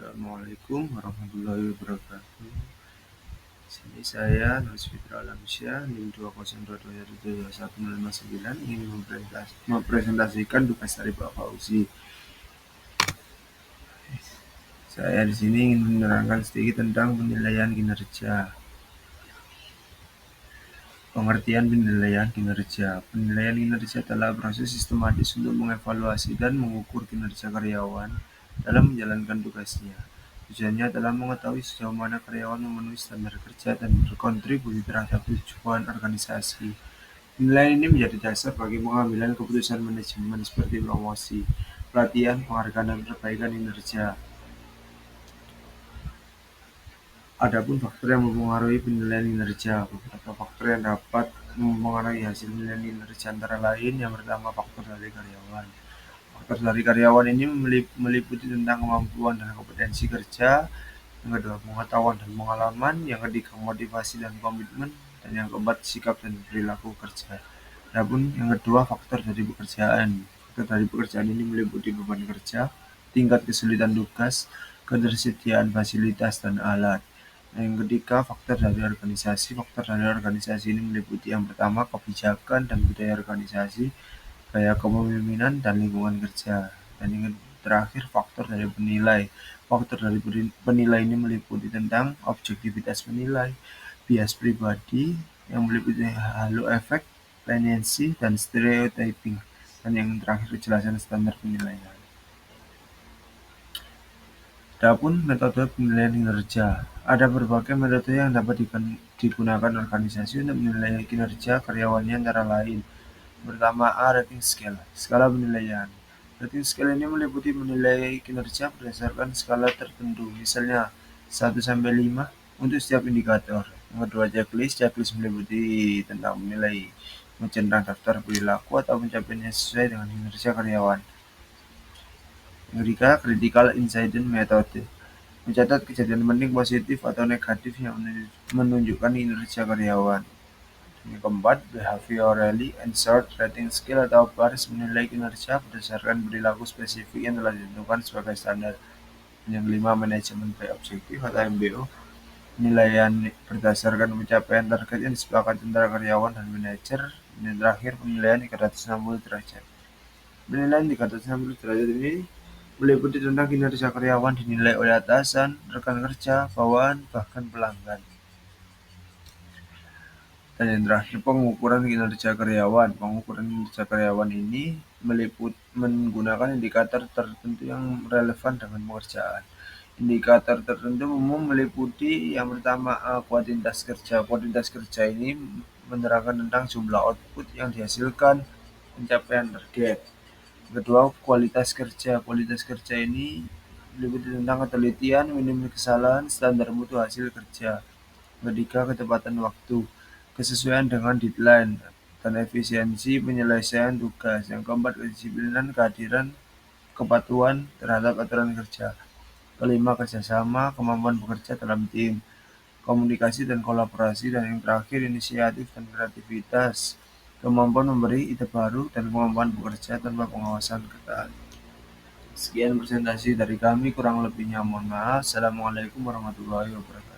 Assalamualaikum warahmatullahi wabarakatuh. Sini saya Nurus Fitra Alamsyah, NIM 2022129 ingin mempresentasikan tugas dari Pak Fauzi. Saya di sini ingin menerangkan sedikit tentang penilaian kinerja. Pengertian penilaian kinerja. Penilaian kinerja adalah proses sistematis untuk mengevaluasi dan mengukur kinerja karyawan dalam menjalankan tugasnya. Tujuannya adalah mengetahui sejauh mana karyawan memenuhi standar kerja dan berkontribusi terhadap tujuan organisasi. Penilaian ini menjadi dasar bagi pengambilan keputusan manajemen seperti promosi, pelatihan, penghargaan, dan perbaikan kinerja. Adapun faktor yang mempengaruhi penilaian kinerja, beberapa faktor yang dapat mempengaruhi hasil penilaian kinerja antara lain yang pertama faktor dari karyawan. Faktor dari karyawan ini meliputi tentang kemampuan dan kompetensi kerja, yang kedua pengetahuan dan pengalaman, yang ketiga motivasi dan komitmen, dan yang keempat sikap dan perilaku kerja. Adapun yang kedua faktor dari pekerjaan. Faktor dari pekerjaan ini meliputi beban kerja, tingkat kesulitan tugas, ketersediaan fasilitas dan alat. Yang ketiga, faktor dari organisasi. Faktor dari organisasi ini meliputi yang pertama, kebijakan dan budaya organisasi, gaya kepemimpinan, dan lingkungan kerja. Dan yang terakhir, faktor dari penilai. Faktor dari penilai ini meliputi tentang objektivitas penilai, bias pribadi, yang meliputi halo efek, leniency, dan stereotyping. Dan yang terakhir, kejelasan standar penilaian. Adapun metode penilaian kinerja, ada berbagai metode yang dapat digunakan organisasi untuk menilai kinerja karyawannya antara lain. Pertama, rating scale, skala penilaian. Rating scale ini meliputi menilai kinerja berdasarkan skala tertentu, misalnya 1-5 untuk setiap indikator. Yang kedua, checklist. Checklist meliputi tentang menilai mencentang daftar perilaku atau pencapaiannya sesuai dengan kinerja karyawan. Yang ketiga, critical incident method, mencatat kejadian penting positif atau negatif yang menunjukkan kinerja karyawan. Yang keempat, behaviorally ensured rating scale atau baris menilai kinerja berdasarkan perilaku spesifik yang telah ditentukan sebagai standar. Yang kelima, manajemen by objektif atau MBO, penilaian berdasarkan pencapaian target yang disepakati antara karyawan dan manajer. Dan terakhir, penilaian 360 derajat. Penilaian 360 derajat ini meliputi tentang kinerja karyawan dinilai oleh atasan, rekan kerja, bawahan, bahkan pelanggan. Dan yang terakhir, pengukuran kinerja karyawan. Pengukuran kinerja karyawan ini menggunakan indikator tertentu yang relevan dengan pekerjaan. Indikator tertentu umum meliputi yang pertama, kuantitas kerja. Kuantitas kerja ini menerangkan tentang jumlah output yang dihasilkan, pencapaian target. Kedua, kualitas kerja. Kualitas kerja ini meliputi tentang ketelitian, minim kesalahan, standar mutu hasil kerja. Ketiga, ketepatan waktu, kesesuaian dengan deadline, dan efisiensi penyelesaian tugas. Yang keempat, kedisiplinan, kehadiran, kepatuhan terhadap aturan kerja. Kelima, kerjasama, kemampuan bekerja dalam tim, komunikasi dan kolaborasi. Dan yang terakhir, inisiatif dan kreativitas, kemampuan memberi ide baru, dan kemampuan bekerja tanpa pengawasan ketat. Sekian presentasi dari kami, kurang lebihnya mohon maaf. Assalamualaikum warahmatullahi wabarakatuh.